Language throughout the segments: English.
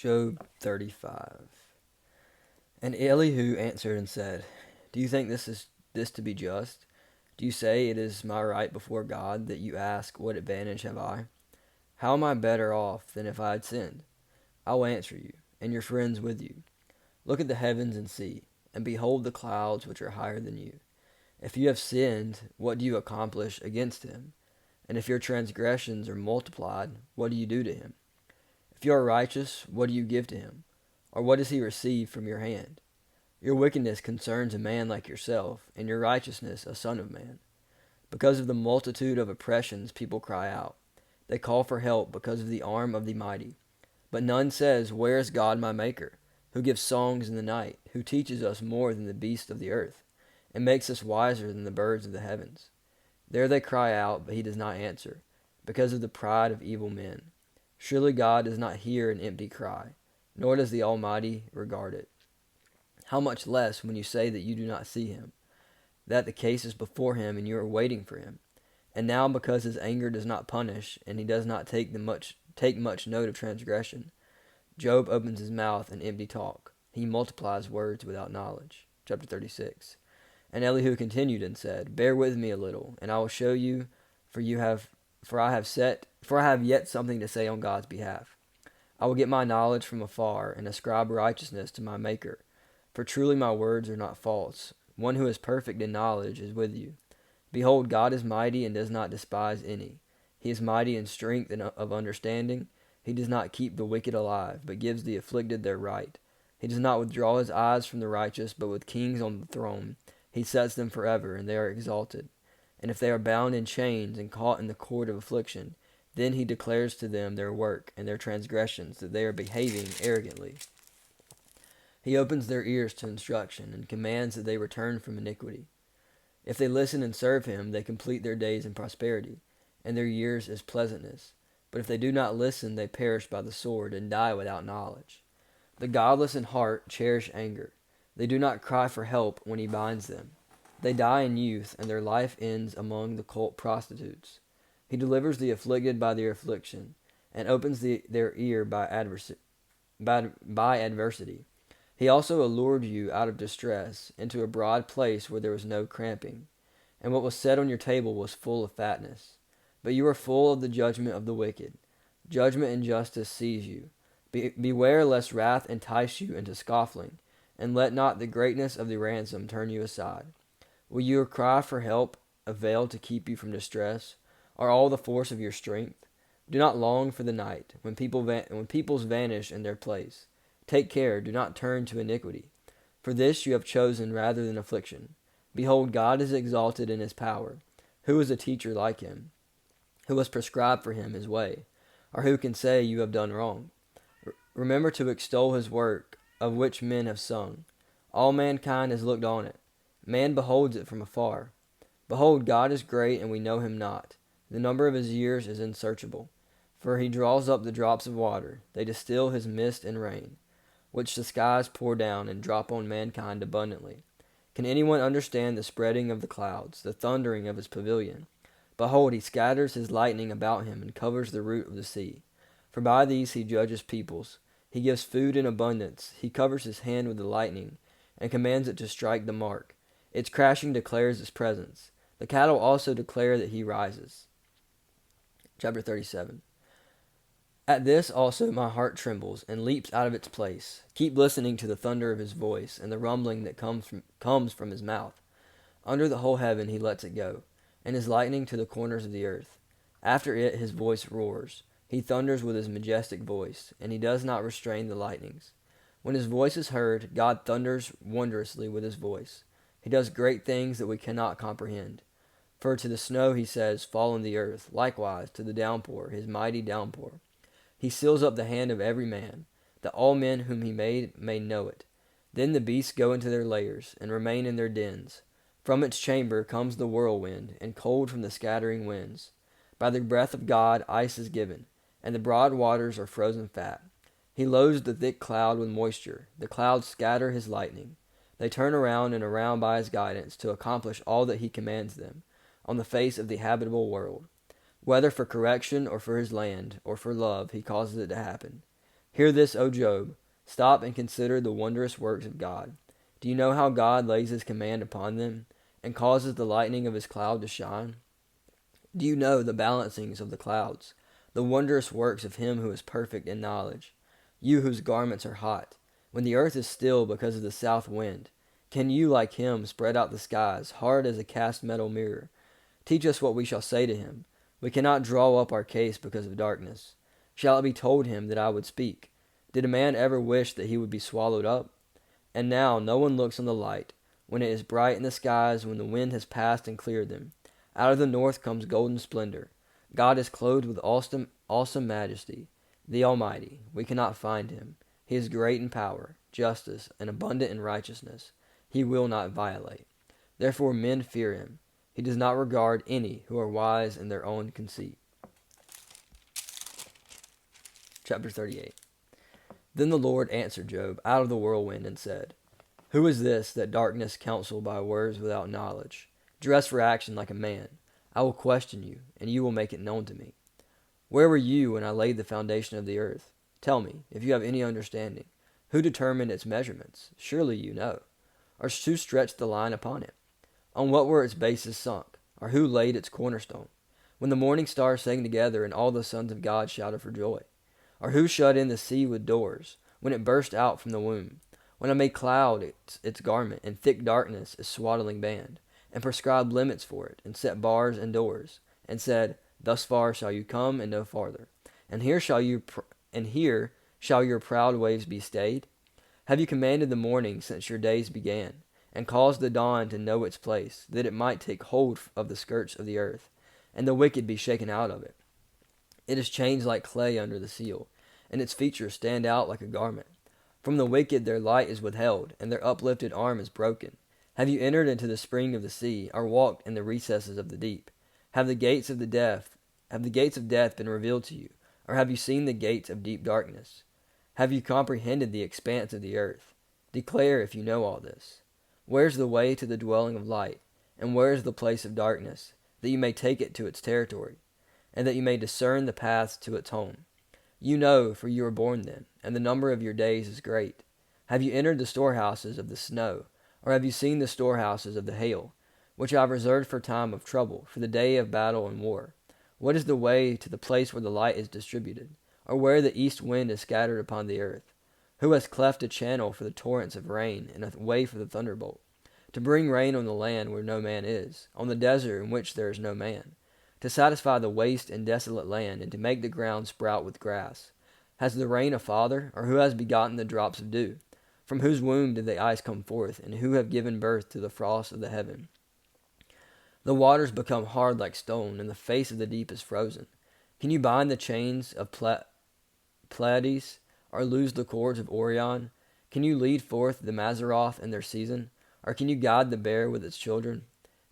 Job 35. And Elihu answered and said, Do you think this to be just? Do you say it is my right before God that you ask, What advantage have I? How am I better off than if I had sinned? I will answer you, and your friends with you. Look at the heavens and see, and behold the clouds which are higher than you. If you have sinned, what do you accomplish against him? And if your transgressions are multiplied, what do you do to him? If you are righteous, what do you give to him? Or what does he receive from your hand? Your wickedness concerns a man like yourself, and your righteousness a son of man. Because of the multitude of oppressions people cry out. They call for help because of the arm of the mighty. But none says, Where is God my Maker, who gives songs in the night, who teaches us more than the beasts of the earth, and makes us wiser than the birds of the heavens? There they cry out, but he does not answer, because of the pride of evil men. Surely God does not hear an empty cry, nor does the Almighty regard it. How much less when you say that you do not see him, that the case is before him and you are waiting for him. And now because his anger does not punish, and he does not take much note of transgression, Job opens his mouth in empty talk. He multiplies words without knowledge. Chapter 36. And Elihu continued and said, Bear with me a little, and I will show you, for I have yet something to say on God's behalf. I will get my knowledge from afar, and ascribe righteousness to my Maker. For truly my words are not false. One who is perfect in knowledge is with you. Behold, God is mighty and does not despise any. He is mighty in strength and of understanding. He does not keep the wicked alive, but gives the afflicted their right. He does not withdraw his eyes from the righteous, but with kings on the throne, he sets them forever, and they are exalted. And if they are bound in chains and caught in the cord of affliction, then he declares to them their work and their transgressions, that they are behaving arrogantly. He opens their ears to instruction, and commands that they return from iniquity. If they listen and serve him, they complete their days in prosperity, and their years as pleasantness. But if they do not listen, they perish by the sword, and die without knowledge. The godless in heart cherish anger. They do not cry for help when he binds them. They die in youth, and their life ends among the cult prostitutes. He delivers the afflicted by their affliction, and opens their ear by adversity. He also allured you out of distress into a broad place where there was no cramping, and what was set on your table was full of fatness. But you are full of the judgment of the wicked. Judgment and justice seize you. Beware lest wrath entice you into scoffing, and let not the greatness of the ransom turn you aside. Will your cry for help avail to keep you from distress, or all the force of your strength? Do not long for the night, when peoples vanish in their place. Take care, do not turn to iniquity. For this you have chosen rather than affliction. Behold, God is exalted in his power. Who is a teacher like him? Who has prescribed for him his way? Or who can say, You have done wrong? Remember to extol his work, of which men have sung. All mankind has looked on it. Man beholds it from afar. Behold, God is great, and we know him not. The number of his years is unsearchable. For he draws up the drops of water. They distill his mist and rain, which the skies pour down and drop on mankind abundantly. Can anyone understand the spreading of the clouds, the thundering of his pavilion? Behold, he scatters his lightning about him and covers the root of the sea. For by these he judges peoples. He gives food in abundance. He covers his hand with the lightning and commands it to strike the mark. Its crashing declares his presence. The cattle also declare that he rises. Chapter 37. At this also my heart trembles and leaps out of its place. Keep listening to the thunder of his voice and the rumbling that comes from his mouth. Under the whole heaven he lets it go, and his lightning to the corners of the earth. After it his voice roars. He thunders with his majestic voice, and he does not restrain the lightnings. When his voice is heard, God thunders wondrously with his voice. He does great things that we cannot comprehend. For to the snow he says, Fall on the earth, likewise to the downpour, his mighty downpour. He seals up the hand of every man, that all men whom he made may know it. Then the beasts go into their lairs, and remain in their dens. From its chamber comes the whirlwind, and cold from the scattering winds. By the breath of God ice is given, and the broad waters are frozen fat. He loads the thick cloud with moisture. The clouds scatter his lightning. They turn around and around by his guidance to accomplish all that he commands them, on the face of the habitable world. Whether for correction or for his land, or for love, he causes it to happen. Hear this, O Job. Stop and consider the wondrous works of God. Do you know how God lays his command upon them, and causes the lightning of his cloud to shine? Do you know the balancings of the clouds, the wondrous works of him who is perfect in knowledge? You whose garments are hot, when the earth is still because of the south wind, can you, like him, spread out the skies, hard as a cast metal mirror? Teach us what we shall say to him. We cannot draw up our case because of darkness. Shall it be told him that I would speak? Did a man ever wish that he would be swallowed up? And now no one looks on the light, when it is bright in the skies, when the wind has passed and cleared them. Out of the north comes golden splendor. God is clothed with awesome majesty. The Almighty, we cannot find him. He is great in power, justice, and abundant in righteousness. He will not violate. Therefore men fear him. He does not regard any who are wise in their own conceit. Chapter 38. Then the Lord answered Job out of the whirlwind and said, Who is this that darkness counsel by words without knowledge? Dress for action like a man. I will question you, and you will make it known to me. Where were you when I laid the foundation of the earth? Tell me, if you have any understanding. Who determined its measurements? Surely you know. Or who stretched the line upon it? On what were its bases sunk? Or who laid its cornerstone? When the morning stars sang together, and all the sons of God shouted for joy. Or who shut in the sea with doors, when it burst out from the womb? When I made cloud its garment, and thick darkness its swaddling band, and prescribed limits for it, and set bars and doors, and said, Thus far shall you come, and no farther. And here shall your proud waves be stayed? Have you commanded the morning since your days began, and caused the dawn to know its place, that it might take hold of the skirts of the earth, and the wicked be shaken out of it? It is changed like clay under the seal, and its features stand out like a garment. From the wicked their light is withheld, and their uplifted arm is broken. Have you entered into the spring of the sea, or walked in the recesses of the deep? Have the gates of death been revealed to you, or have you seen the gates of deep darkness? Have you comprehended the expanse of the earth? Declare if you know all this. Where is the way to the dwelling of light, and where is the place of darkness, that you may take it to its territory, and that you may discern the paths to its home? You know, for you were born then, and the number of your days is great. Have you entered the storehouses of the snow, or have you seen the storehouses of the hail, which I have reserved for time of trouble, for the day of battle and war? What is the way to the place where the light is distributed, or where the east wind is scattered upon the earth? Who has cleft a channel for the torrents of rain, and a way for the thunderbolt, to bring rain on the land where no man is, on the desert in which there is no man, to satisfy the waste and desolate land, and to make the ground sprout with grass? Has the rain a father, or who has begotten the drops of dew? From whose womb did the ice come forth, and who have given birth to the frost of the heaven? The waters become hard like stone, and the face of the deep is frozen. Can you bind the chains of Pleiades, or loose the cords of Orion? Can you lead forth the Mazzaroth in their season, or can you guide the bear with its children?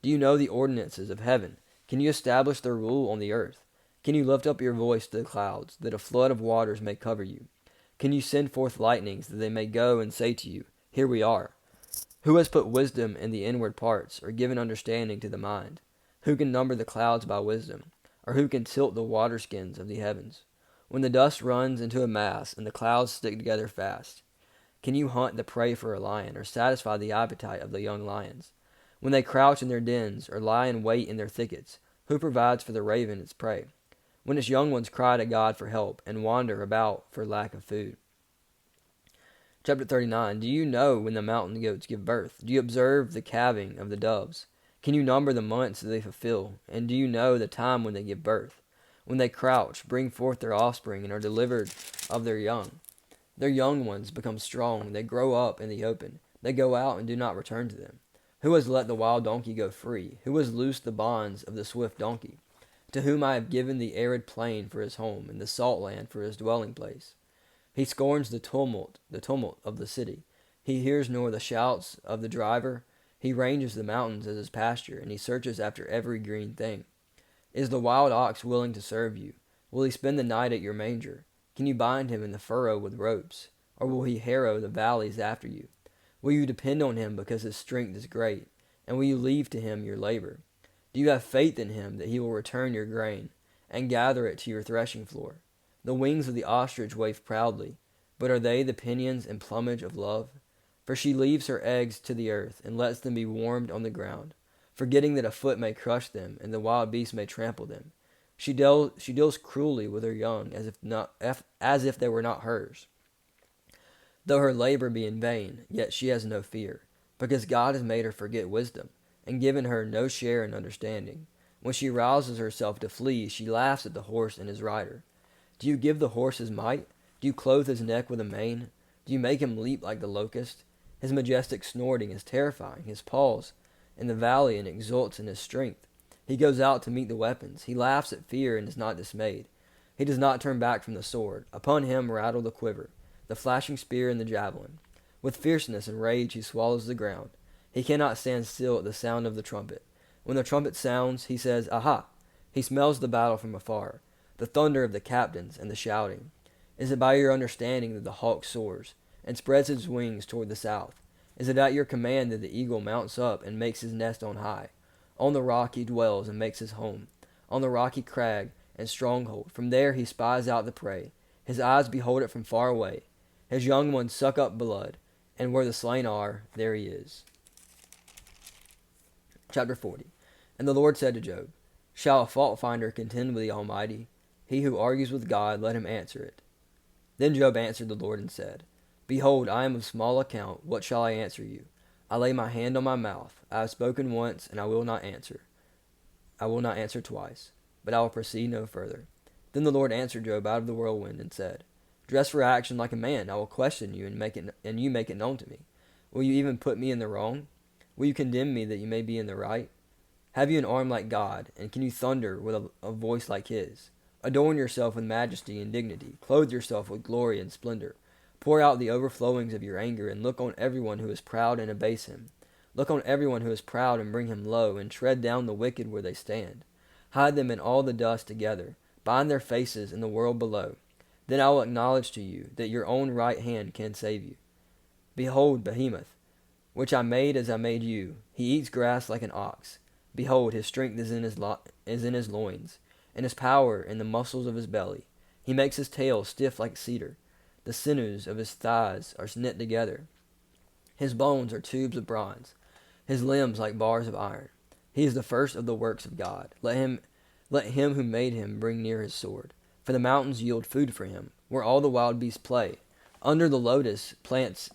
Do you know the ordinances of heaven? Can you establish their rule on the earth? Can you lift up your voice to the clouds, that a flood of waters may cover you? Can you send forth lightnings, that they may go and say to you, Here we are? Who has put wisdom in the inward parts, or given understanding to the mind? Who can number the clouds by wisdom, or who can tilt the waterskins of the heavens? When the dust runs into a mass, and the clouds stick together fast, can you hunt the prey for a lion, or satisfy the appetite of the young lions? When they crouch in their dens, or lie in wait in their thickets, who provides for the raven its prey? When its young ones cry to God for help, and wander about for lack of food. Chapter 39. Do you know when the mountain goats give birth? Do you observe the calving of the doves? Can you number the months that they fulfill? And do you know the time when they give birth? When they crouch, bring forth their offspring, and are delivered of their young. Their young ones become strong. They grow up in the open. They go out and do not return to them. Who has let the wild donkey go free? Who has loosed the bonds of the swift donkey? To whom I have given the arid plain for his home, and the salt land for his dwelling place. He scorns the tumult of the city. He hears nor the shouts of the driver. He ranges the mountains as his pasture, and he searches after every green thing. Is the wild ox willing to serve you? Will he spend the night at your manger? Can you bind him in the furrow with ropes? Or will he harrow the valleys after you? Will you depend on him because his strength is great? And will you leave to him your labor? Do you have faith in him that he will return your grain, and gather it to your threshing floor? The wings of the ostrich wave proudly. but are they the pinions and plumage of love? For she leaves her eggs to the earth, and lets them be warmed on the ground, forgetting that a foot may crush them, and the wild beast may trample them. She deals cruelly with her young, as if they were not hers. Though her labor be in vain, yet she has no fear, because God has made her forget wisdom, and given her no share in understanding. When she rouses herself to flee, she laughs at the horse and his rider. Do you give the horse his might? Do you clothe his neck with a mane? Do you make him leap like the locust? His majestic snorting is terrifying. His paws in the valley and exults in his strength. He goes out to meet the weapons. He laughs at fear and is not dismayed. He does not turn back from the sword. Upon him rattle the quiver, the flashing spear and the javelin. With fierceness and rage he swallows the ground. He cannot stand still at the sound of the trumpet. When the trumpet sounds, he says, Aha! He smells the battle from afar, the thunder of the captains and the shouting. Is it by your understanding that the hawk soars, and spreads his wings toward the south? Is it at your command that the eagle mounts up and makes his nest on high? On the rock he dwells and makes his home, on the rocky crag and stronghold. From there he spies out the prey. His eyes behold it from far away. His young ones suck up blood, and where the slain are, there he is. Chapter 40. And the Lord said to Job, Shall a fault finder contend with the Almighty? He who argues with God, let him answer it. Then Job answered the Lord and said, Behold, I am of small account. What shall I answer you? I lay my hand on my mouth. I have spoken once, and I will not answer. I will not answer twice, but I will proceed no further. Then the Lord answered Job out of the whirlwind and said, Dress for action like a man. I will question you, and you make it known to me. Will you even put me in the wrong? Will you condemn me that you may be in the right? Have you an arm like God, and can you thunder with a voice like his? Adorn yourself with majesty and dignity. Clothe yourself with glory and splendor. Pour out the overflowings of your anger, and look on everyone who is proud and abase him. Look on everyone who is proud and bring him low, and tread down the wicked where they stand. Hide them in all the dust together. Bind their faces in the world below. Then I will acknowledge to you that your own right hand can save you. Behold, Behemoth, which I made as I made you. He eats grass like an ox. Behold, his strength is in his loins, and his power in the muscles of his belly. He makes his tail stiff like cedar. The sinews of his thighs are knit together. His bones are tubes of bronze, his limbs like bars of iron. He is the first of the works of God. Let him who made him bring near his sword. For the mountains yield food for him, where all the wild beasts play. Under the lotus plants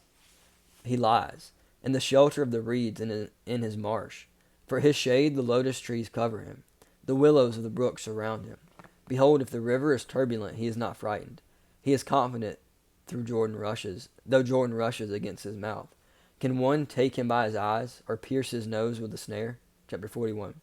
he lies, in the shelter of the reeds in his marsh. For his shade the lotus trees cover him. The willows of the brook surround him. Behold, if the river is turbulent, he is not frightened. He is confident though Jordan rushes against his mouth. Can one take him by his eyes, or pierce his nose with a snare? Chapter 41.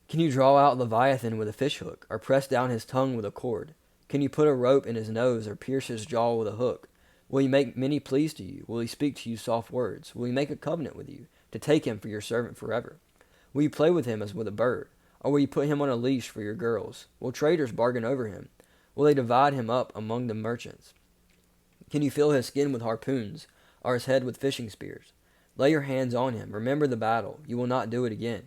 Can you draw out Leviathan with a fishhook, or press down his tongue with a cord? Can you put a rope in his nose, or pierce his jaw with a hook? Will he make many pleas to you? Will he speak to you soft words? Will he make a covenant with you, to take him for your servant forever? Will you play with him as with a bird, or will you put him on a leash for your girls? Will traders bargain over him? Will they divide him up among the merchants? Can you fill his skin with harpoons, or his head with fishing spears? Lay your hands on him. Remember the battle. You will not do it again.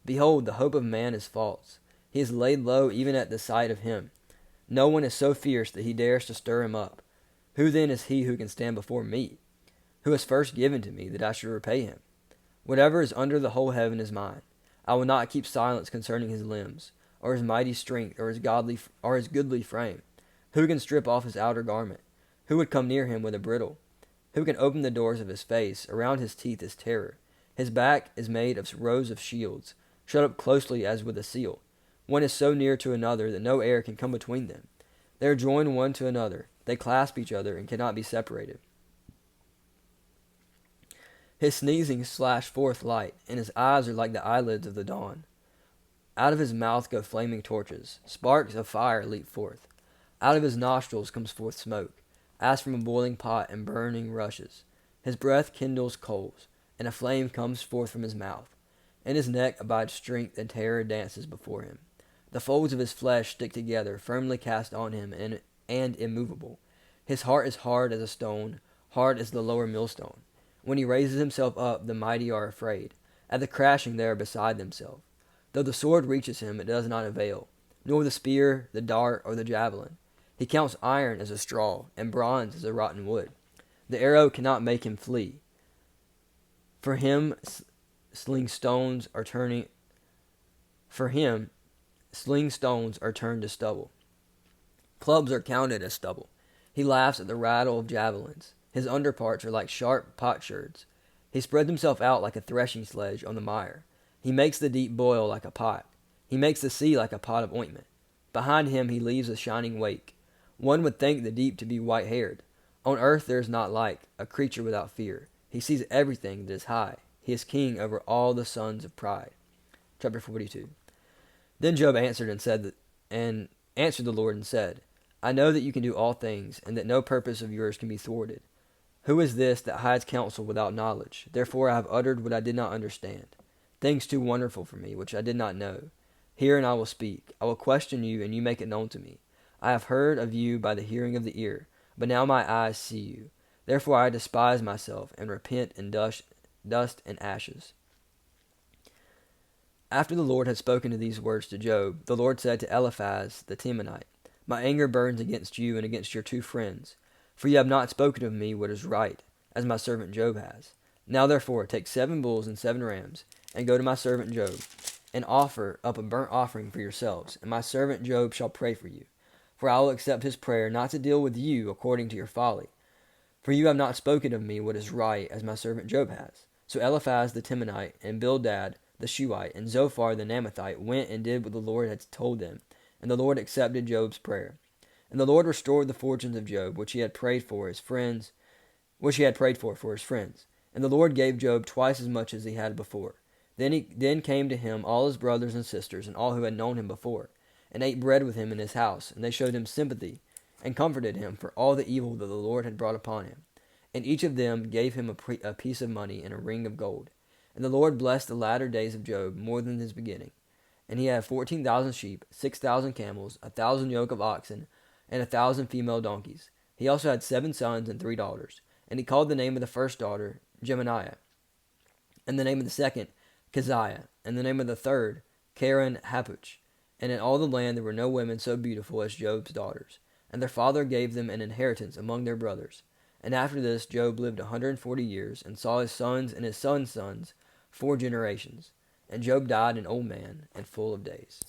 Behold, the hope of man is false. He is laid low even at the sight of him. No one is so fierce that he dares to stir him up. Who then is he who can stand before me? Who has first given to me that I should repay him? Whatever is under the whole heaven is mine. I will not keep silence concerning his limbs, or his mighty strength, or his goodly frame. Who can strip off his outer garment? Who would come near him with a bridle? Who can open the doors of his face? Around his teeth is terror. His back is made of rows of shields, shut up closely as with a seal. One is so near to another that no air can come between them. They are joined one to another. They clasp each other and cannot be separated. His sneezing slashed forth light, and his eyes are like the eyelids of the dawn. Out of his mouth go flaming torches. Sparks of fire leap forth. Out of his nostrils comes forth smoke, as from a boiling pot and burning rushes. His breath kindles coals, and a flame comes forth from his mouth. In his neck abides strength, and terror dances before him. The folds of his flesh stick together, firmly cast on him, and immovable. His heart is hard as a stone, hard as the lower millstone. When he raises himself up, the mighty are afraid. At the crashing they are beside themselves. Though the sword reaches him, it does not avail, nor the spear, the dart, or the javelin. He counts iron as a straw, and bronze as a rotten wood. The arrow cannot make him flee. For him, sling stones are turning. For him, sling stones are turned to stubble. Clubs are counted as stubble. He laughs at the rattle of javelins. His underparts are like sharp potsherds. He spreads himself out like a threshing sledge on the mire. He makes the deep boil like a pot. He makes the sea like a pot of ointment. Behind him he leaves a shining wake. One would think the deep to be white-haired. On earth there is not like a creature without fear. He sees everything that is high. He is king over all the sons of pride. Chapter 42. Then Job answered the Lord and said, I know that you can do all things, and that no purpose of yours can be thwarted. Who is this that hides counsel without knowledge? Therefore I have uttered what I did not understand, things too wonderful for me, which I did not know. Hear, and I will speak. I will question you, and you make it known to me. I have heard of you by the hearing of the ear, but now my eyes see you. Therefore I despise myself, and repent in dust and ashes. After the Lord had spoken these words to Job, the Lord said to Eliphaz the Temanite, My anger burns against you and against your two friends, for you have not spoken of me what is right, as my servant Job has. Now therefore take 7 bulls and 7 rams, and go to my servant Job, and offer up a burnt offering for yourselves, and my servant Job shall pray for you. For I will accept his prayer not to deal with you according to your folly, for you have not spoken of me what is right, as my servant Job has. So Eliphaz the Temanite, and Bildad the Shuhite, and Zophar the Naamathite went and did what the Lord had told them, and the Lord accepted Job's prayer. And the Lord restored the fortunes of Job, which he had prayed for his friends. And the Lord gave Job twice as much as he had before. Then came to him all his brothers and sisters, and all who had known him before, and ate bread with him in his house, and they showed him sympathy, and comforted him for all the evil that the Lord had brought upon him. And each of them gave him a piece of money and a ring of gold. And the Lord blessed the latter days of Job more than his beginning. And he had 14,000 sheep, 6,000 camels, 1,000 yoke of oxen, and 1,000 female donkeys. He also had 7 sons and 3 daughters. And he called the name of the first daughter Geminiah, and the name of the second Keziah, and the name of the third Karen Happuch. And in all the land there were no women so beautiful as Job's daughters. And their father gave them an inheritance among their brothers. And after this Job lived 140 years, and saw his sons and his sons' sons 4 generations. And Job died an old man and full of days.